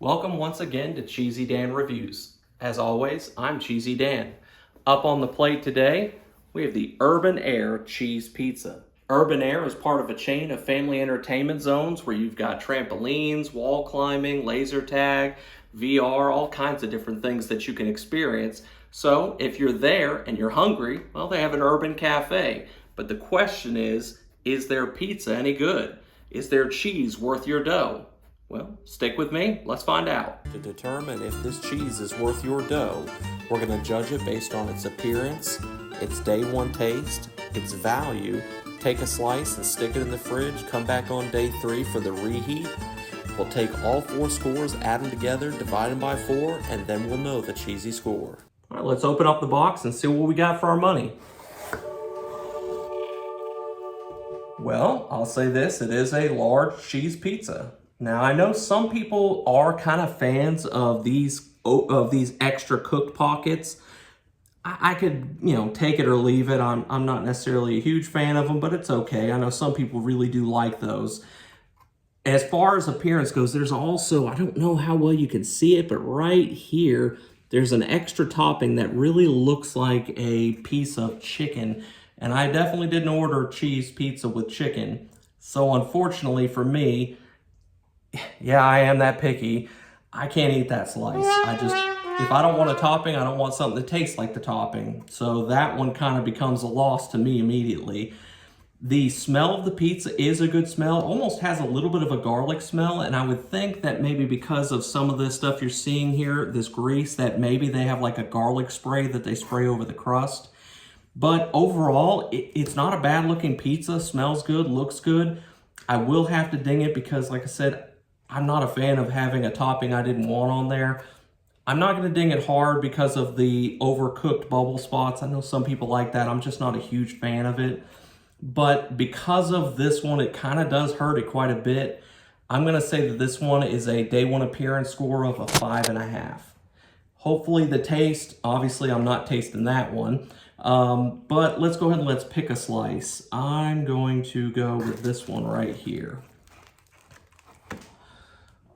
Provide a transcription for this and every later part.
Welcome once again to Cheesy Dan Reviews. As always, I'm Cheesy Dan. Up on the plate today, we have the Urbanair Cheese Pizza. Urbanair is part of a chain of family entertainment zones where you've got trampolines, wall climbing, laser tag, VR, all kinds of different things that you can experience. So if you're there and you're hungry, well, they have an urban cafe. But the question is their pizza any good? Is their cheese worth your dough? Well, stick with me, let's find out. To determine if this cheese is worth your dough, we're going to judge it based on its appearance, its day one taste, its value. Take a slice and stick it in the fridge, come back on day 3 for the reheat. We'll take all 4 scores, add them together, divide them by 4, and then we'll know the cheesy score. All right, let's open up the box and see what we got for our money. Well, I'll say this, it is a large cheese pizza. Now, I know some people are kind of fans of these extra cooked pockets. I could, take it or leave it. I'm not necessarily a huge fan of them, but it's okay. I know some people really do like those. As far as appearance goes, there's also, I don't know how well you can see it, but right here, there's an extra topping that really looks like a piece of chicken. And I definitely didn't order cheese pizza with chicken. So unfortunately for me, yeah, I am that picky. I can't eat that slice. If I don't want a topping, I don't want something that tastes like the topping. So that one kind of becomes a loss to me immediately. The smell of the pizza is a good smell. It almost has a little bit of a garlic smell. And I would think that maybe because of some of this stuff you're seeing here, this grease, that maybe they have like a garlic spray that they spray over the crust. But overall, it's not a bad looking pizza. Smells good, looks good. I will have to ding it because, like I said, I'm not a fan of having a topping I didn't want on there. I'm not going to ding it hard because of the overcooked bubble spots. I know some people like that. I'm just not a huge fan of it. But because of this one, it kind of does hurt it quite a bit. I'm going to say that this one is a day one appearance score of a 5.5. Hopefully the taste, obviously I'm not tasting that one. But let's go ahead and let's pick a slice. I'm going to go with this one right here.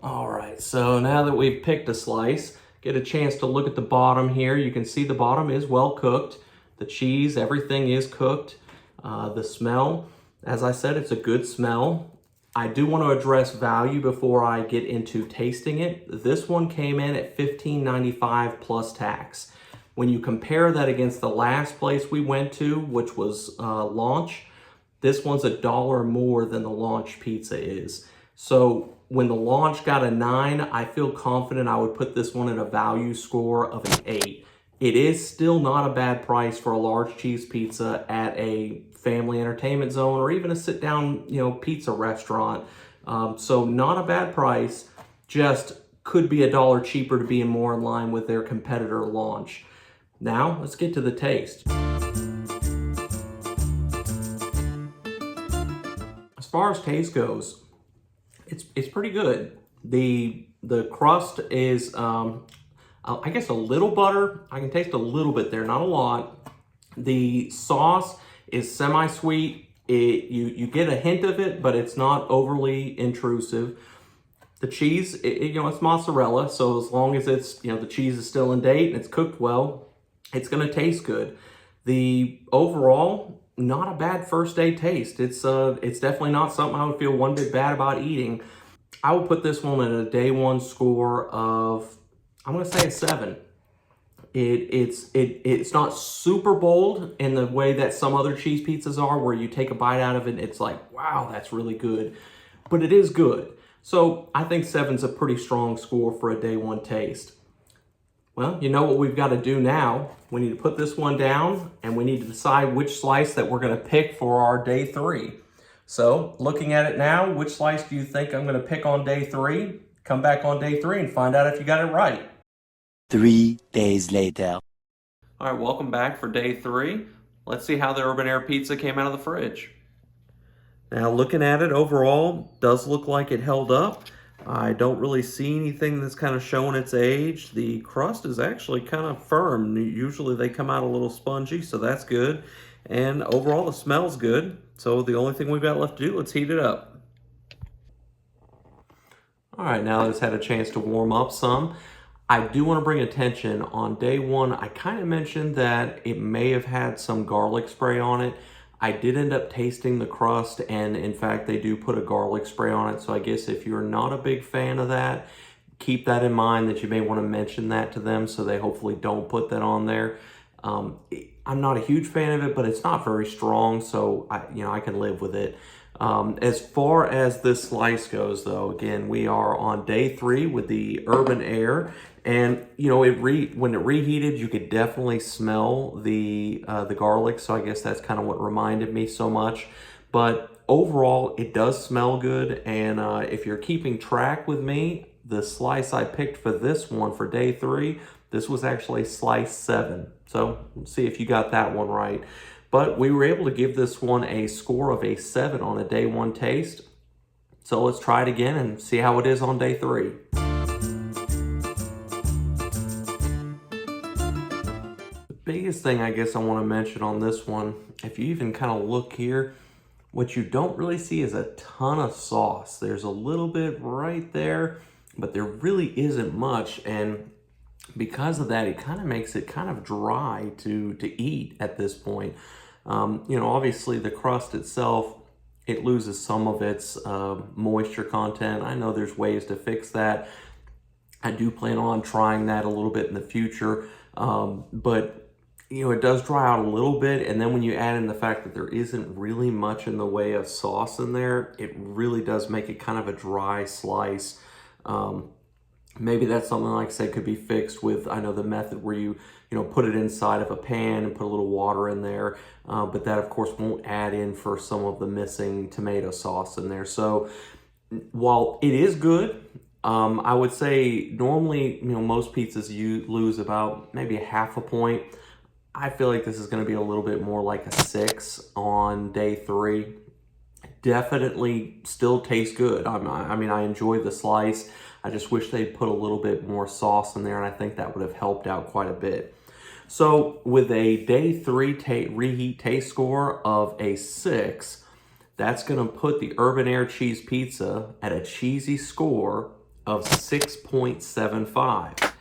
All right, so now that we've picked a slice, get a chance to look at the bottom here. You can see the bottom is well cooked. The cheese, everything is cooked. The smell, as I said, it's a good smell. I do want to address value before I get into tasting it. This one came in at $15.95 plus tax. When you compare that against the last place we went to, which was Launch, this one's $1 more than the Launch pizza is. So when the Launch got a 9, I feel confident I would put this one at a value score of an 8. It is still not a bad price for a large cheese pizza at a family entertainment zone or even a sit-down, pizza restaurant. So not a bad price, just could be $1 cheaper to be more in line with their competitor Launch. Now, let's get to the taste. As far as taste goes, it's pretty good. The crust is, I guess, a little butter. I can taste a little bit there, not a lot. The sauce is semi-sweet. You get a hint of it, but it's not overly intrusive. The cheese, it's mozzarella, so as long as it's, the cheese is still in date and it's cooked well, it's going to taste good. The overall, not a bad first day taste. It's definitely not something I would feel one bit bad about eating. I would put this one at a day one score of, I'm going to say a 7. It's not super bold in the way that some other cheese pizzas are, where you take a bite out of it and it's like, wow, that's really good. But it is good. So I think 7's a pretty strong score for a day one taste. Well, you know what we've got to do now. We need to put this one down and we need to decide which slice that we're going to pick for our day 3. So looking at it now, which slice do you think I'm going to pick on day 3? Come back on day 3 and find out if you got it right. 3 days later. All right, welcome back for day 3. Let's see how the Urbanair pizza came out of the fridge. Now looking at it overall, does look like it held up. I don't really see anything that's kind of showing its age. The crust is actually kind of firm. Usually they come out a little spongy, so that's good. And overall, the smell's good. So the only thing we've got left to do, let's heat it up. All right, now that it's had a chance to warm up some, I do want to bring attention on day one. I kind of mentioned that it may have had some garlic spray on it. I did end up tasting the crust, and in fact, they do put a garlic spray on it. So I guess if you're not a big fan of that, keep that in mind, that you may want to mention that to them so they hopefully don't put that on there. I'm not a huge fan of it, but it's not very strong, so I can live with it. As far as this slice goes, though, again, we are on day 3 with the urbanair, and when it reheated, you could definitely smell the garlic. So I guess that's kind of what reminded me so much. But overall, it does smell good, and if you're keeping track with me, the slice I picked for this one for day 3, this was actually slice 7. So let's see if you got that one right. But we were able to give this one a score of a 7 on a day 1 taste. So let's try it again and see how it is on day 3. The biggest thing I guess I want to mention on this one, if you even kind of look here, what you don't really see is a ton of sauce. There's a little bit right there, but there really isn't much. And because of that, it kind of makes it kind of dry to eat at this point. Obviously the crust itself, it loses some of its moisture content. I know there's ways to fix that. I do plan on trying that a little bit in the future. But it does dry out a little bit. And then when you add in the fact that there isn't really much in the way of sauce in there, it really does make it kind of a dry slice. Maybe that's something, like I said, could be fixed with, I know the method where you put it inside of a pan and put a little water in there. But that, of course, won't add in for some of the missing tomato sauce in there. So while it is good, I would say normally, most pizzas you lose about maybe a half a point. I feel like this is going to be a little bit more like a 6 on day 3. Definitely still tastes good. I enjoy the slice. I just wish they'd put a little bit more sauce in there, and I think that would have helped out quite a bit. So with a day 3 reheat taste score of a 6, that's going to put the urbanair cheese pizza at a cheesy score of 6.75.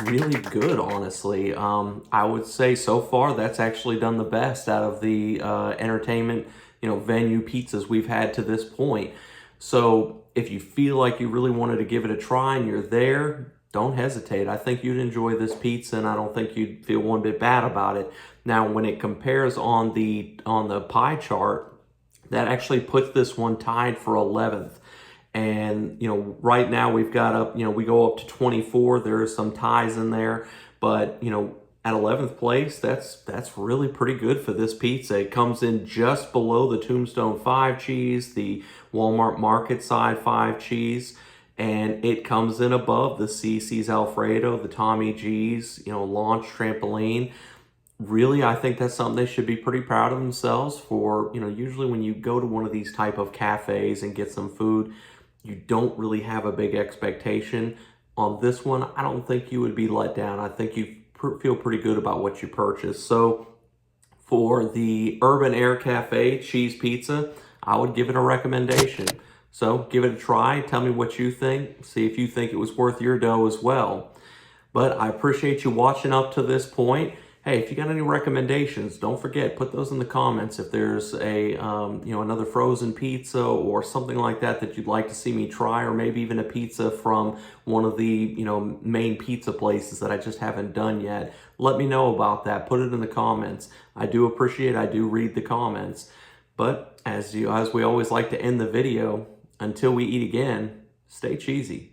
Really good, honestly. I would say so far that's actually done the best out of the entertainment venue pizzas we've had to this point. So if you feel like you really wanted to give it a try and you're there, don't hesitate. I think you'd enjoy this pizza, and I don't think you'd feel one bit bad about it. Now, when it compares on the pie chart, that actually puts this one tied for 11th. And, right now we've got up, we go up to 24. There are some ties in there, but, at 11th place, that's really pretty good for this pizza. It comes in just below the Tombstone 5 cheese, the Walmart Market Side 5 cheese, and it comes in above the CC's Alfredo, the Tommy G's, Launch Trampoline. Really, I think that's something they should be pretty proud of themselves for. Usually when you go to one of these type of cafes and get some food, you don't really have a big expectation. On this one, I don't think you would be let down. I think you feel pretty good about what you purchased. So for the Urbanair Cafe cheese pizza, I would give it a recommendation. So give it a try. Tell me what you think. See if you think it was worth your dough as well. But I appreciate you watching up to this point. Hey, if you got any recommendations, don't forget, put those in the comments. If there's a another frozen pizza or something like that that you'd like to see me try, or maybe even a pizza from one of the main pizza places that I just haven't done yet, let me know about that. Put it in the comments. I do appreciate it. I do read the comments. But as we always like to end the video, until we eat again, stay cheesy.